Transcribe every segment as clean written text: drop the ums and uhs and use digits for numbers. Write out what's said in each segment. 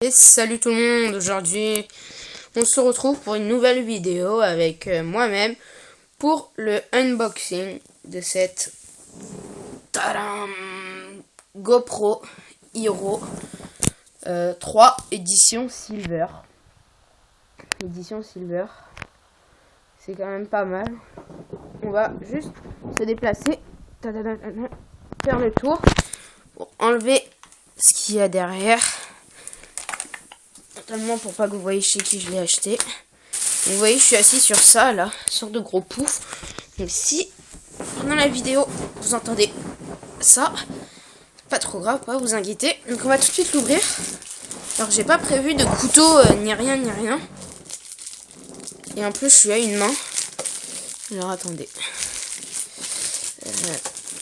Et salut tout le monde, aujourd'hui on se retrouve pour une nouvelle vidéo avec moi-même pour le unboxing de cette GoPro Hero 3 édition Silver. Édition Silver, c'est quand même pas mal. On va juste se déplacer, faire le tour pour enlever ce qu'il y a derrière. Totalement pour pas que vous voyez chez qui je l'ai acheté. Donc, vous voyez, je suis assis sur ça là, sur de gros poufs. Donc si pendant la vidéo vous entendez ça, pas trop grave, pas vous inquiéter. Donc on va tout de suite l'ouvrir. Alors j'ai pas prévu de couteau ni rien. Et en plus je suis à une main. Alors attendez.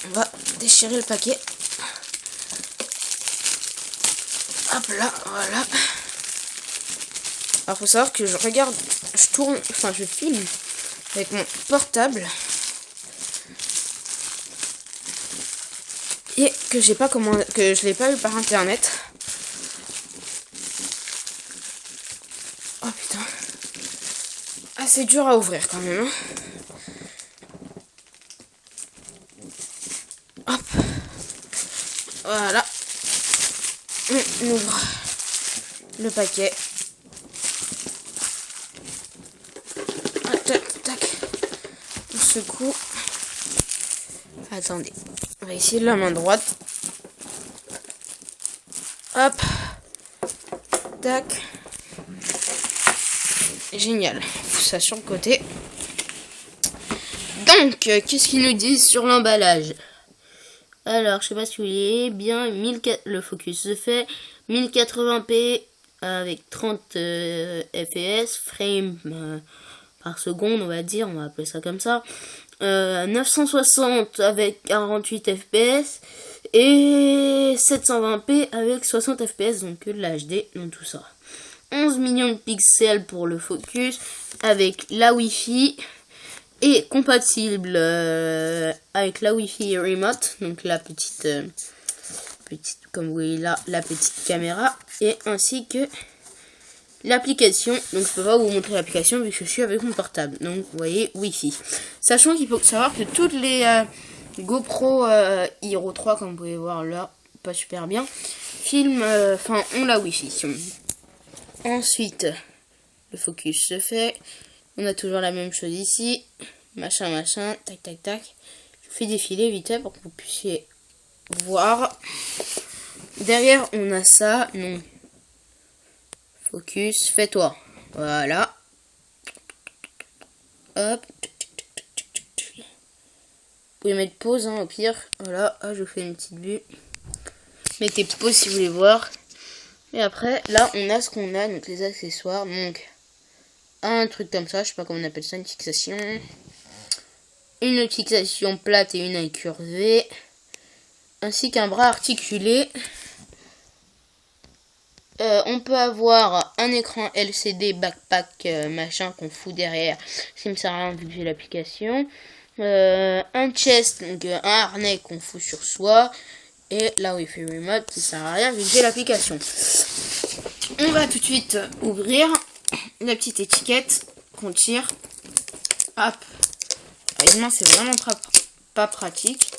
On va déchirer le paquet. Hop là, voilà. Alors faut savoir que je filme avec mon portable et que je l'ai pas eu par internet. Oh putain, c'est dur à ouvrir quand même. Hop, voilà, on ouvre le paquet. Ce coup, attendez, on va essayer de la main droite. Hop, tac, génial, ça sur le côté. Donc, qu'est-ce qu'ils nous disent sur l'emballage? Alors, je sais pas si vous voyez bien, le focus se fait 1080p avec 30 fps, frames par seconde, on va dire, on va appeler ça comme ça. 960 avec 48 fps et 720p avec 60 fps, donc que de l'HD, donc tout ça. 11 millions de pixels pour le focus avec la Wi-Fi et compatible avec la Wi-Fi remote, donc la petite comme vous voyez là, la petite caméra, et ainsi que l'application. Donc je peux pas vous montrer l'application vu que je suis avec mon portable. Donc vous voyez, Wi-Fi. Sachant qu'il faut savoir que toutes les GoPro Hero 3, comme vous pouvez voir là, pas super bien, ont la Wi-Fi. Ensuite, le focus se fait. On a toujours la même chose ici. Machin, tac. Je vous fais défiler vite fait pour que vous puissiez voir. Derrière, on a ça. Non. Focus, fais-toi. Voilà. Hop. Vous pouvez mettre pause, au pire. Voilà, je vous fais une petite vue. Mettez pause si vous voulez voir. Et après, là, on a ce qu'on a, donc les accessoires. Donc, un truc comme ça, je sais pas comment on appelle ça, une fixation. Une fixation plate et une incurvée. Ainsi qu'un bras articulé. On peut avoir un écran LCD backpack machin qu'on fout derrière, ça me sert à rien vu que j'ai l'application. Un chest, donc un harnais qu'on fout sur soi, et la Wi-Fi remote qui sert à rien vu que j'ai l'application. On va tout de suite ouvrir la petite étiquette qu'on tire. Hop, évidemment c'est vraiment pas pratique.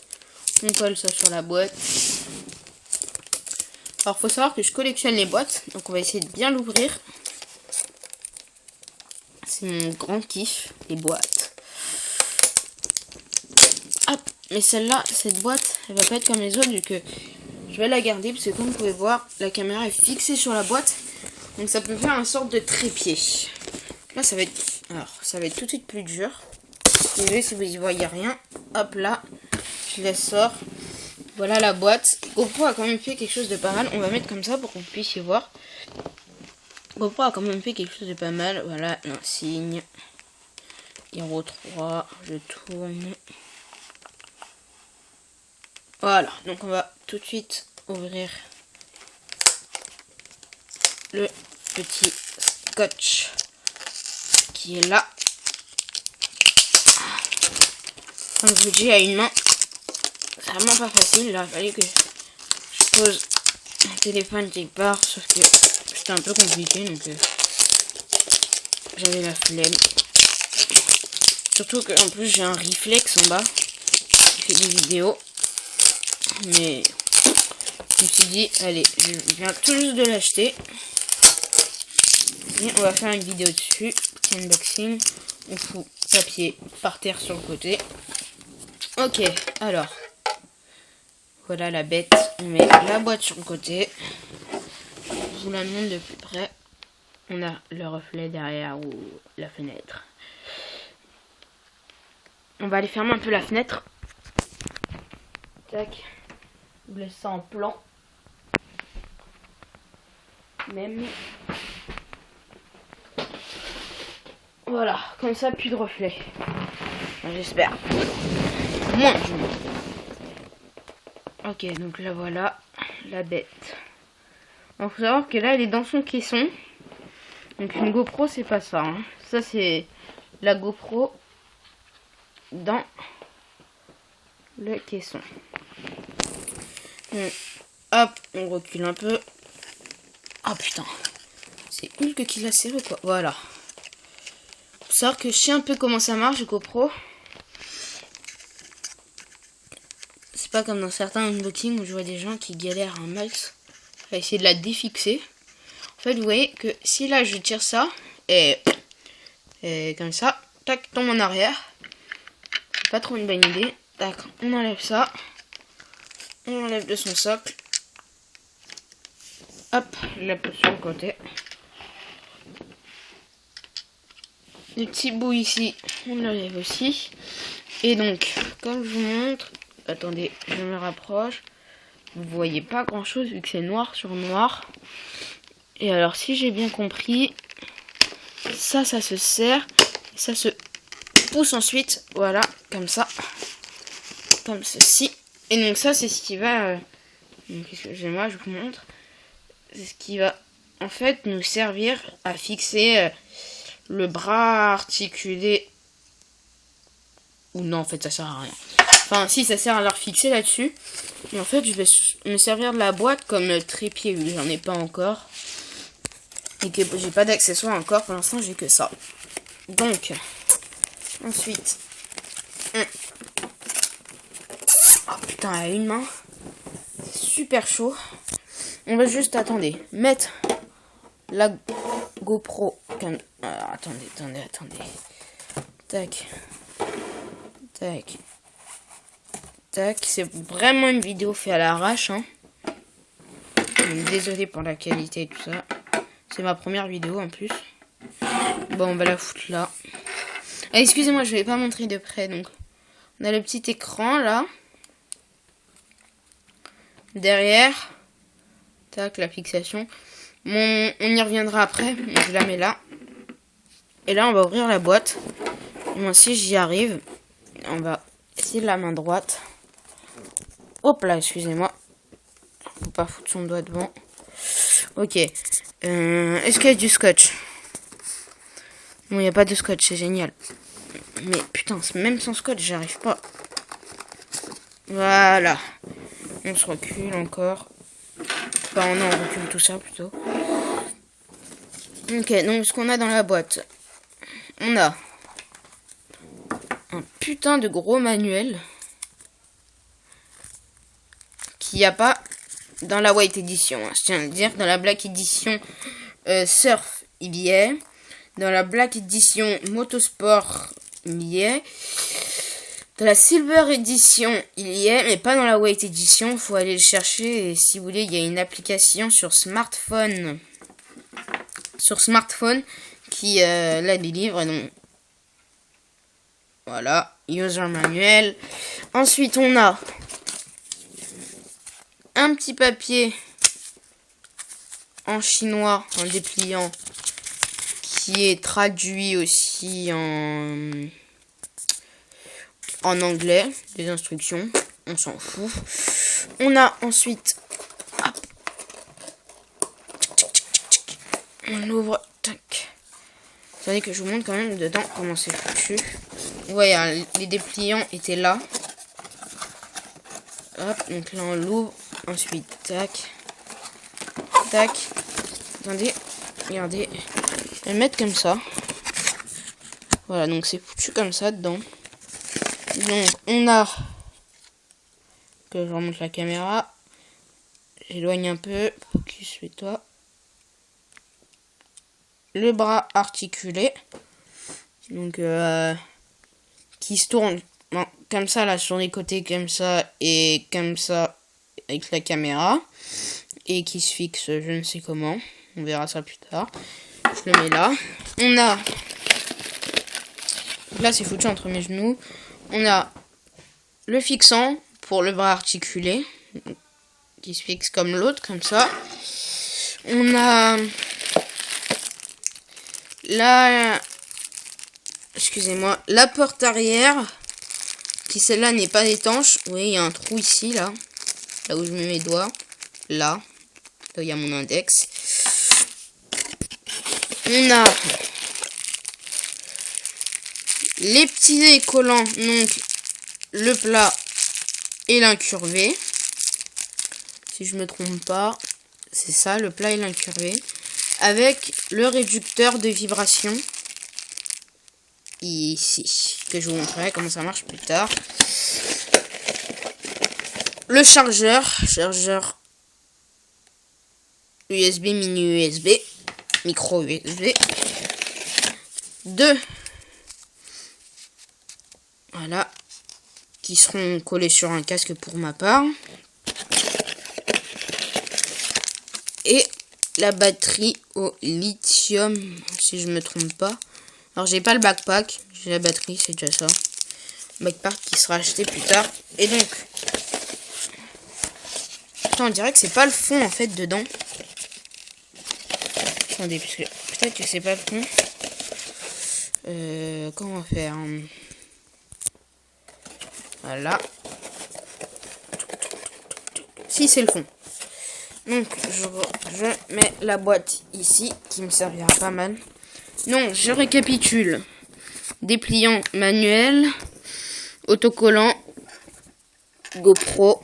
On colle ça sur la boîte. Alors, faut savoir que je collectionne les boîtes, donc on va essayer de bien l'ouvrir. C'est mon grand kiff, les boîtes. Hop, mais celle-là, cette boîte, elle va pas être comme les autres, vu que je vais la garder, parce que comme vous pouvez voir, la caméra est fixée sur la boîte, donc ça peut faire une sorte de trépied. Là, ça va être tout de suite plus dur. Désolé si vous y voyez rien. Hop là, je la sors. Voilà la boîte. GoPro a quand même fait quelque chose de pas mal. On va mettre comme ça pour qu'on puisse y voir. GoPro a quand même fait quelque chose de pas mal. Voilà l'insigne. Hero 3. Je tourne. Voilà. Donc on va tout de suite ouvrir le petit scotch qui est là. Comme je vous dis, à une main. C'est vraiment pas facile, là, il fallait que je pose un téléphone quelque part, sauf que je c'était un peu compliqué, donc j'avais la flemme. Surtout qu'en plus j'ai un réflexe en bas qui fait des vidéos. Mais je me suis dit, allez, je viens tout juste de l'acheter. Et on va faire une vidéo dessus. Petit unboxing. On fout papier par terre sur le côté. Ok, alors. Voilà la bête. On met la boîte sur le côté. Je vous la montre de plus près. On a le reflet derrière ou la fenêtre. On va aller fermer un peu la fenêtre. Tac. Je vous laisse ça en plan. Même. Voilà, comme ça, plus de reflet. J'espère. Moins du moins. Ok, donc là voilà, la bête. Il faut savoir que là, elle est dans son caisson. Donc une GoPro, c'est pas ça. Hein. Ça, c'est la GoPro dans le caisson. Donc, hop, on recule un peu. Ah putain, c'est Hulk qui l'a serré quoi. Voilà. Faut savoir que je sais un peu comment ça marche, GoPro. C'est pas comme dans certains unboxings où je vois des gens qui galèrent un max à essayer de la défixer. En fait, vous voyez que si là je tire ça et comme ça, tac, tombe en arrière. C'est pas trop une bonne idée. Tac, on enlève ça. On enlève de son socle. Hop, la pose sur le côté. Les petits bouts ici, on l'enlève aussi. Et donc, comme je vous montre, attendez, je me rapproche. Vous voyez pas grand chose vu que c'est noir sur noir. Et alors, si j'ai bien compris, ça se serre. Ça se pousse ensuite, voilà, comme ça. Comme ceci. Et donc ça, c'est ce qui va... excusez-moi, je vous montre. C'est ce qui va, en fait, nous servir à fixer le bras articulé. Ou non, en fait, ça sert à rien. Enfin, si, ça sert à la refixer là-dessus. Mais en fait, je vais me servir de la boîte comme trépied, vu que j'en ai pas encore. Et que j'ai pas d'accessoires encore. Pour l'instant, j'ai que ça. Donc, ensuite... Oh putain, à une main. C'est super chaud. On va juste, attendez, mettre la GoPro. Alors, attendez. Tac. Tac. Tac. C'est vraiment une vidéo faite à l'arrache. Hein. Désolé pour la qualité et tout ça. C'est ma première vidéo en plus. Bon, on va la foutre là. Ah, excusez-moi, je vais pas montrer de près. Donc, on a le petit écran là. Derrière. Tac, la fixation. On y reviendra après. Je la mets là. Et là, on va ouvrir la boîte. Moi, si j'y arrive, on va essayer de la main droite. Hop là, excusez-moi. Faut pas foutre son doigt devant. Ok. Est-ce qu'il y a du scotch? Non, il n'y a pas de scotch, c'est génial. Mais putain, même sans scotch, j'arrive pas. Voilà. On se recule encore. Enfin, non, on recule tout ça plutôt. Ok, donc ce qu'on a dans la boîte. On a un putain de gros manuel qu'il n'y a pas dans la White Edition. Hein, je tiens à le dire. Dans la Black Edition Surf, il y est. Dans la Black Edition Motosport, il y est. Dans la Silver Edition, il y est, mais pas dans la White Edition. Il faut aller le chercher. Et si vous voulez, il y a une application sur smartphone. Qui la délivre. Donc, voilà. User manuel. Ensuite, on a un petit papier en chinois, en dépliant, qui est traduit aussi en anglais, des instructions, on s'en fout. On a ensuite, hop, on ouvre, tac. Vous savez que je vous montre quand même dedans comment c'est foutu. Vous voyez, hein, les dépliants étaient là. Hop, donc là on l'ouvre, ensuite tac, tac. attendez, regardez. Je vais le mettre comme ça. Voilà, donc c'est foutu comme ça dedans. Donc on a, que je remonte la caméra, j'éloigne un peu, focus, fais-toi. Le bras articulé, donc qui se tourne comme ça là sur les côtés, comme ça et comme ça avec la caméra, et qui se fixe je ne sais comment, on verra ça plus tard. Je le mets là. On a, là c'est foutu entre mes genoux, on a le fixant pour le bras articulé qui se fixe comme l'autre, comme ça. On a excusez-moi, la porte arrière qui, celle-là, n'est pas étanche. Vous voyez, il y a un trou ici, là où je mets mes doigts, là où il y a mon index. On a les petits collants, donc le plat et l'incurvé. Si je me trompe pas, c'est ça, le plat et l'incurvé. Avec le réducteur de vibration. Ici. Que je vous montrerai comment ça marche plus tard. Le chargeur. Chargeur USB, mini USB. Micro USB. 2. Voilà. Qui seront collés sur un casque pour ma part. Et la batterie au lithium, si je me trompe pas. Alors j'ai pas le backpack, j'ai la batterie, c'est déjà ça. Backpack qui sera acheté plus tard. Et donc, putain, on dirait que c'est pas le fond en fait dedans. Attendez, parce que peut-être que c'est pas le fond. Comment faire? Voilà. Si, c'est le fond. Donc, je mets la boîte ici, qui me servira pas mal. Donc, je récapitule. Dépliant manuel, autocollant, GoPro,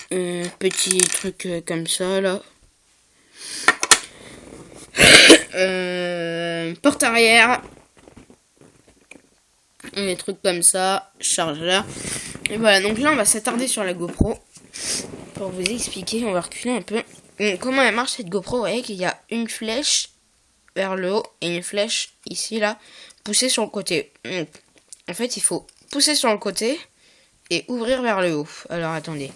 petit truc comme ça, là. Porte arrière, des trucs comme ça, chargeur. Et voilà, donc là, on va s'attarder sur la GoPro. Pour vous expliquer, on va reculer un peu. Donc, comment elle marche cette GoPro? Vous voyez qu'il y a une flèche vers le haut et une flèche ici, là, poussée sur le côté. Donc, en fait, il faut pousser sur le côté et ouvrir vers le haut. Alors, attendez.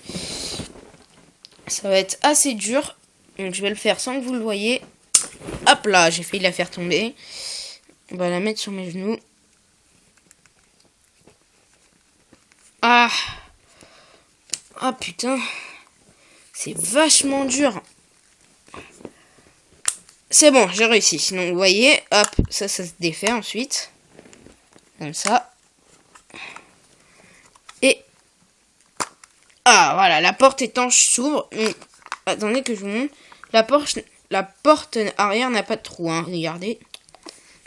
Ça va être assez dur. Donc, je vais le faire sans que vous le voyez. Hop là, j'ai failli la faire tomber. On va la mettre sur mes genoux. Ah! Ah, putain! C'est vachement dur. C'est bon, j'ai réussi. Donc, vous voyez, hop, ça se défait ensuite. Comme ça. Et... ah, voilà, la porte étanche s'ouvre. Attendez que je vous montre. La porte arrière n'a pas de trou, hein. Regardez.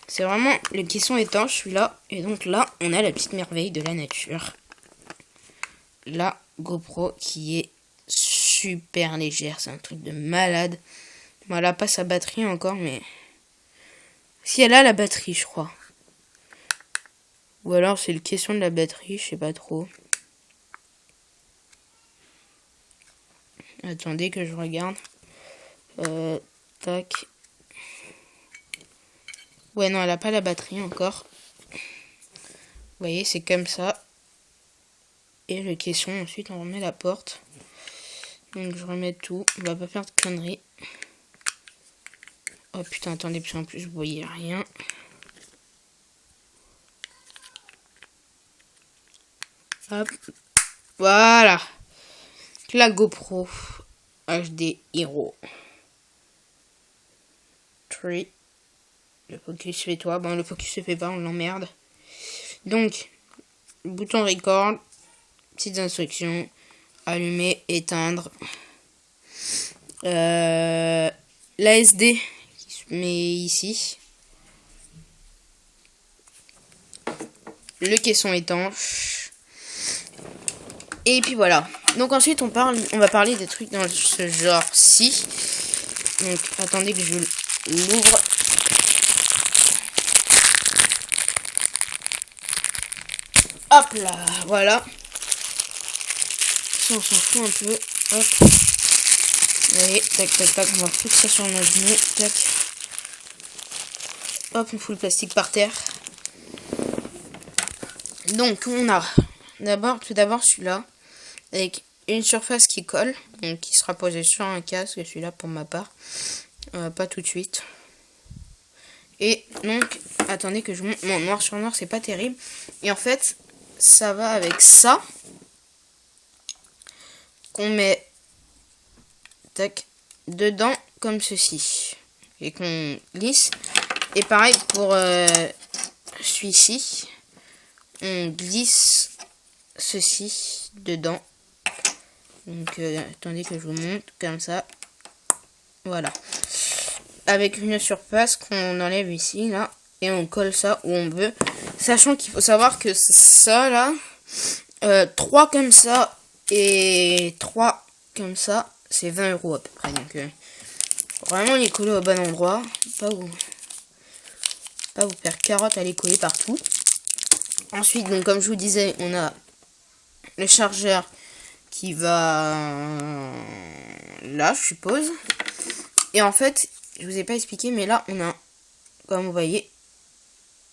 C'est vraiment le caisson étanche, celui-là. Et donc là, on a la petite merveille de la nature. La GoPro qui est super légère, c'est un truc de malade. Bon, elle a pas sa batterie encore, mais si elle a la batterie, je crois. Ou alors c'est le question de la batterie, je sais pas trop. Attendez que je regarde. Tac. Ouais, non, elle a pas la batterie encore. Vous voyez, c'est comme ça. Et le caisson, ensuite on remet la porte. Donc je remets tout, on va pas faire de conneries. Oh putain, attendez, parce qu'en plus vous voyez rien. Hop, voilà. La GoPro HD Hero 3. Le focus fait toi, bon le focus se fait pas, on l'emmerde. Donc, bouton record, petites instructions. Allumer, éteindre. L'ASD qui se met ici. Le caisson étanche. Et puis voilà. Donc ensuite on va parler des trucs dans ce genre-ci. Donc attendez que je l'ouvre. Hop là, voilà. Ça, on s'en fout un peu. Hop. Allez, tac, tac, tac. On va foutre ça sur nos genoux. Tac. Hop, on fout le plastique par terre. Donc, on a tout d'abord celui-là. Avec une surface qui colle. Donc, qui sera posée sur un casque. Celui-là pour ma part. Pas tout de suite. Et donc, attendez que je montre. Bon, noir sur noir, c'est pas terrible. Et en fait, ça va avec ça. Qu'on met tac, dedans comme ceci. Et qu'on glisse. Et pareil pour celui-ci. On glisse ceci dedans. Donc, attendez que je vous montre comme ça. Voilà. Avec une surface qu'on enlève ici, là. Et on colle ça où on veut. Sachant qu'il faut savoir que ça, là, 3 comme ça et 3 comme ça, c'est 20 € à peu près. Donc, vraiment les coller au bon endroit. Pas vous faire carotte à les coller partout. Ensuite, donc comme je vous disais, on a le chargeur qui va là, je suppose. Et en fait, je vous ai pas expliqué, mais là, on a, comme vous voyez,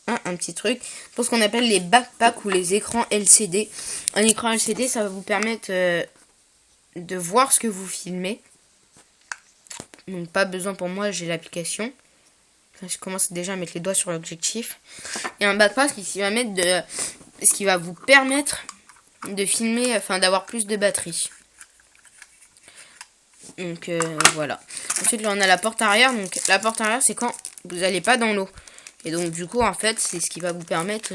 un petit truc pour ce qu'on appelle les backpacks ou les écrans LCD. Un écran LCD, ça va vous permettre de voir ce que vous filmez. Donc pas besoin pour moi, j'ai l'application. Enfin, je commence déjà à mettre les doigts sur l'objectif. Et un backpack ce qui va vous permettre de filmer, enfin d'avoir plus de batterie. Donc voilà. Ensuite là on a la porte arrière. Donc la porte arrière c'est quand vous n'allez pas dans l'eau. Et donc du coup en fait c'est ce qui va vous permettre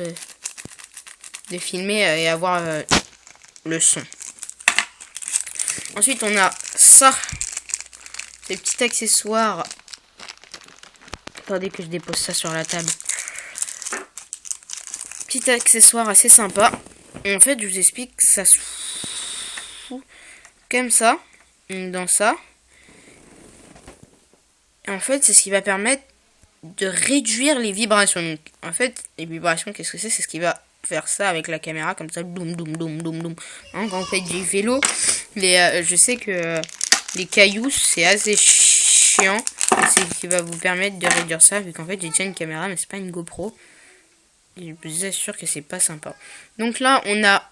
de filmer et avoir le son. Ensuite on a ça. Ces petits accessoires. Attendez que je dépose ça sur la table. Petit accessoire assez sympa. Et en fait je vous explique que ça se fout comme ça. Dans ça. Et en fait c'est ce qui va permettre de réduire les vibrations. Donc, en fait les vibrations qu'est-ce que c'est? C'est ce qui va faire ça avec la caméra comme ça. Doum doum doum doum doum. Hein, quand vous faites du vélo. Je sais que les cailloux c'est assez chiant. C'est ce qui va vous permettre de réduire ça. Vu qu'en fait j'ai déjà une caméra mais c'est pas une GoPro. Je vous assure que c'est pas sympa. Donc là on a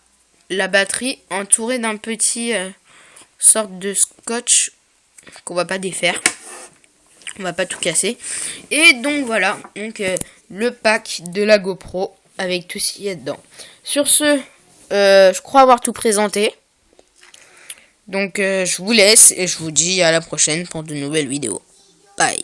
la batterie entourée d'un petit sorte de scotch qu'on va pas défaire. On va pas tout casser. Et donc voilà. Donc le pack de la GoPro avec tout ce qu'il y a dedans. Sur ce, je crois avoir tout présenté. Donc je vous laisse et je vous dis à la prochaine pour de nouvelles vidéos. Bye.